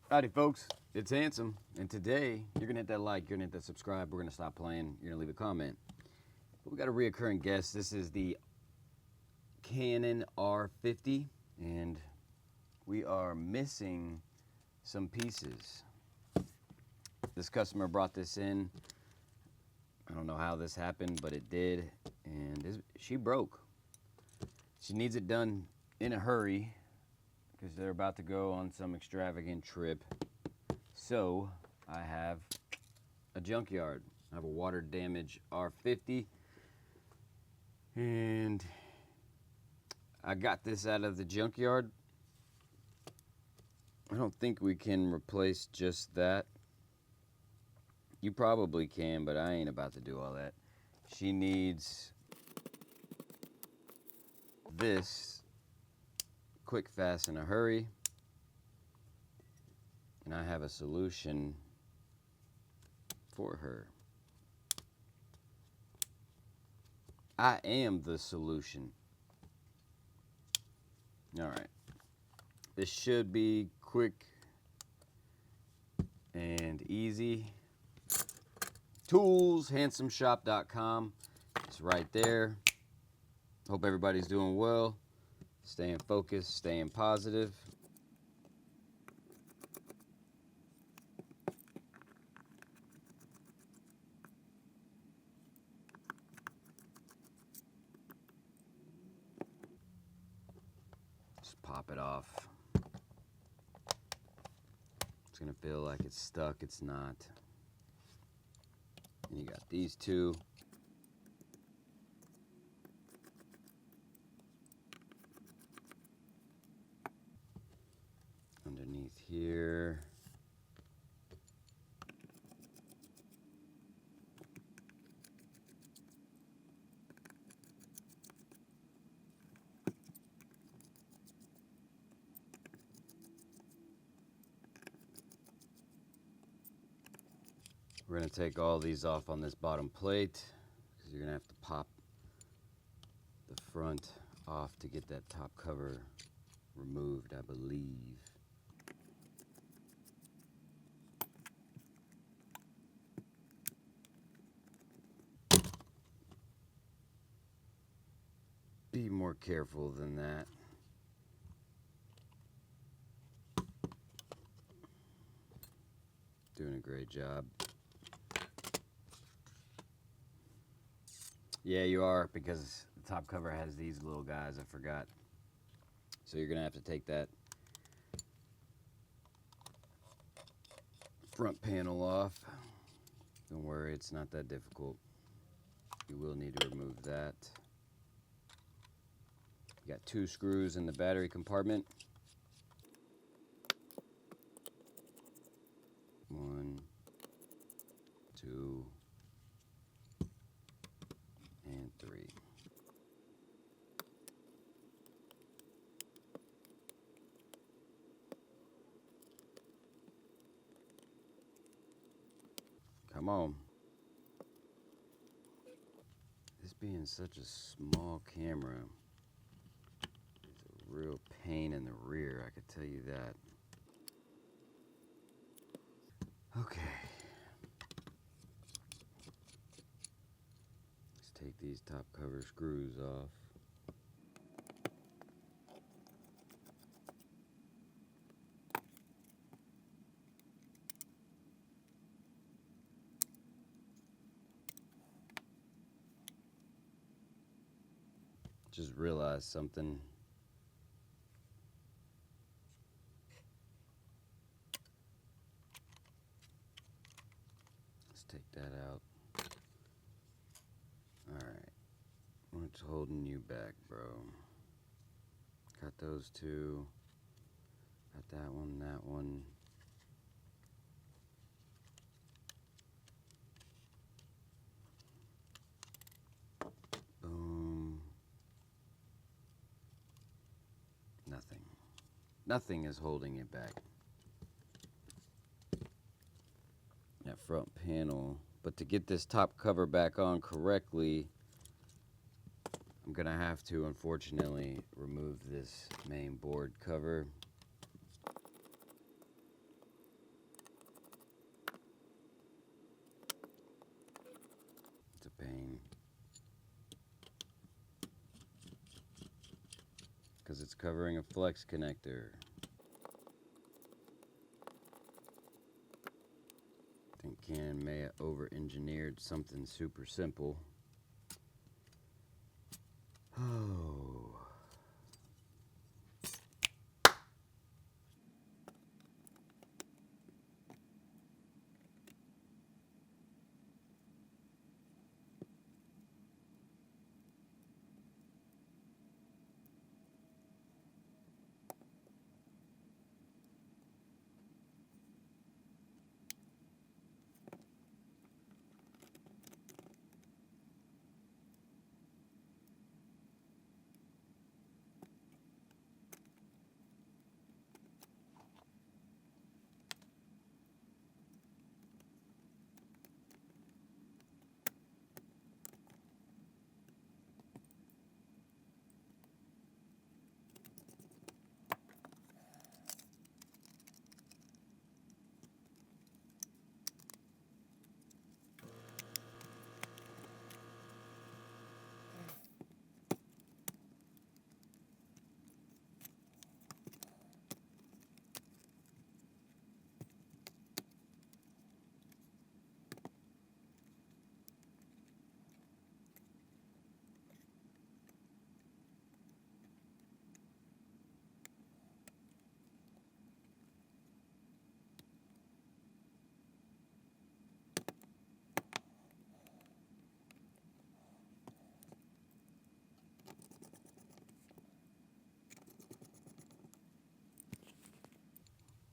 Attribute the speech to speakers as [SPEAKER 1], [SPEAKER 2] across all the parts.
[SPEAKER 1] Howdy folks, it's Handsome, and today you're gonna hit that like, you're gonna hit that subscribe, we're gonna stop playing, you're gonna leave a comment. But we got a reoccurring guest. This is the Canon R50, and we are missing some pieces. This customer brought this in. I don't know how this happened, but it did, and she broke. She needs it done in a hurry because they're about to go on some extravagant trip. So I have a junkyard. I have a water damaged R50, and I got this out of the junkyard. I don't think we can replace just that. You probably can, but I ain't about to do all that. She needs this quick, fast, in a hurry. And I have a solution for her. I am the solution. All right. This should be quick and easy. Tools, handsomeshop.com. It's right there. Hope everybody's doing well. Staying focused, staying positive. Just pop it off. It's gonna feel like it's stuck, it's not. And you got these two. Underneath here. We're going to take all these off on this bottom plate because you're going to have to pop the front off to get that top cover removed, I believe. Be more careful than that. Doing a great job. Yeah, you are, because the top cover has these little guys, I forgot. So you're gonna have to take that front panel off. Don't worry, it's not that difficult. You will need to remove that. You got 2 screws in the battery compartment. 1, 2, and 3. Come on. This being such a small camera is a real pain in the rear, I could tell you that. Okay. Let's take these top cover screws off. Just realized something. Let's take that out. Alright. What's holding you back, bro? Got those 2. Got that one, that one. Boom. Nothing. Nothing is holding it back. That front panel. But to get this top cover back on correctly, I'm gonna have to, unfortunately, remove this main board cover. covering a flex connector. I think Canon may have over-engineered something super simple. Oh.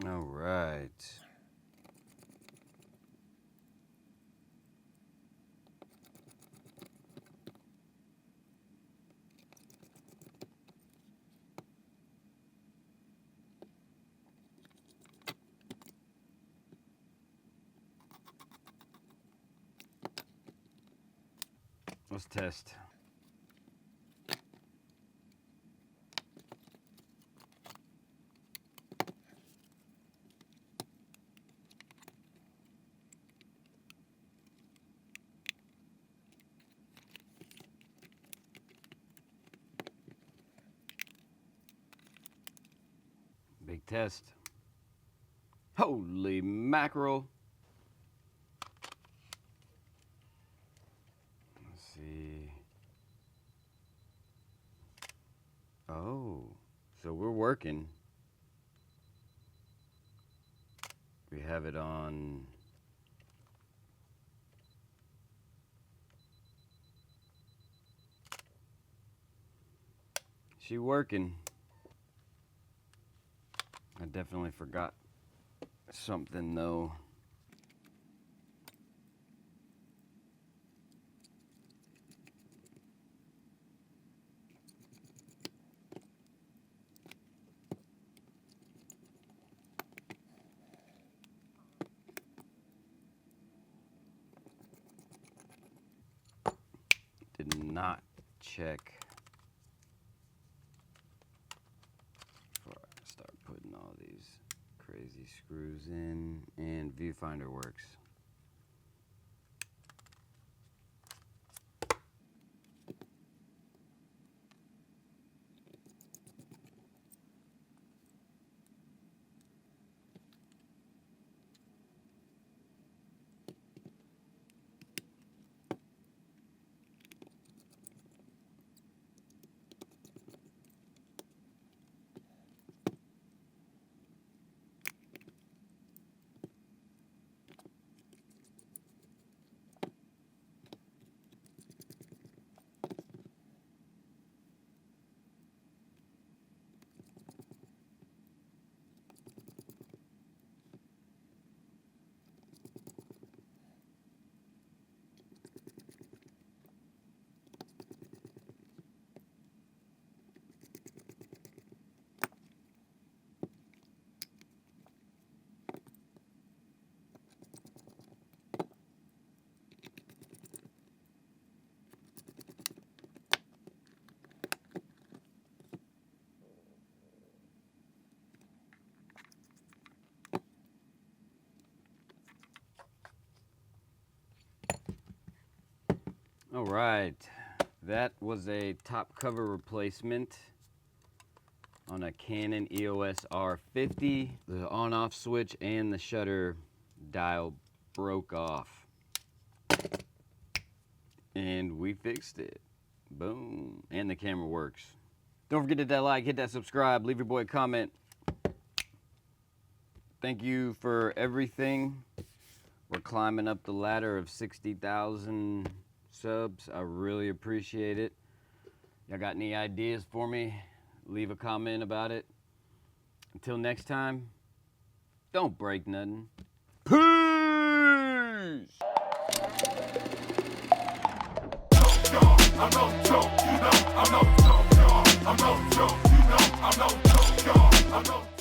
[SPEAKER 1] All right. Let's test. Big test. Holy mackerel. Let's see. Oh, so we're working. We have it on. She working. I definitely forgot something though. Did not check before I start putting all these crazy screws in, and viewfinder works. All right, that was a top cover replacement. on a Canon EOS R50. The on-off switch and the shutter dial broke off. And we fixed it. Boom. And the camera works. Don't forget to hit that like, hit that subscribe, leave your boy a comment. Thank you for everything. We're climbing up the ladder of 60,000 subs. I really appreciate it. Y'all got any ideas for me? Leave a comment about it. Until next time, don't break nothing. Peace! I'm no joke, you know, I'm no joke, I'm no joke, you know, I'm no joke, I'm no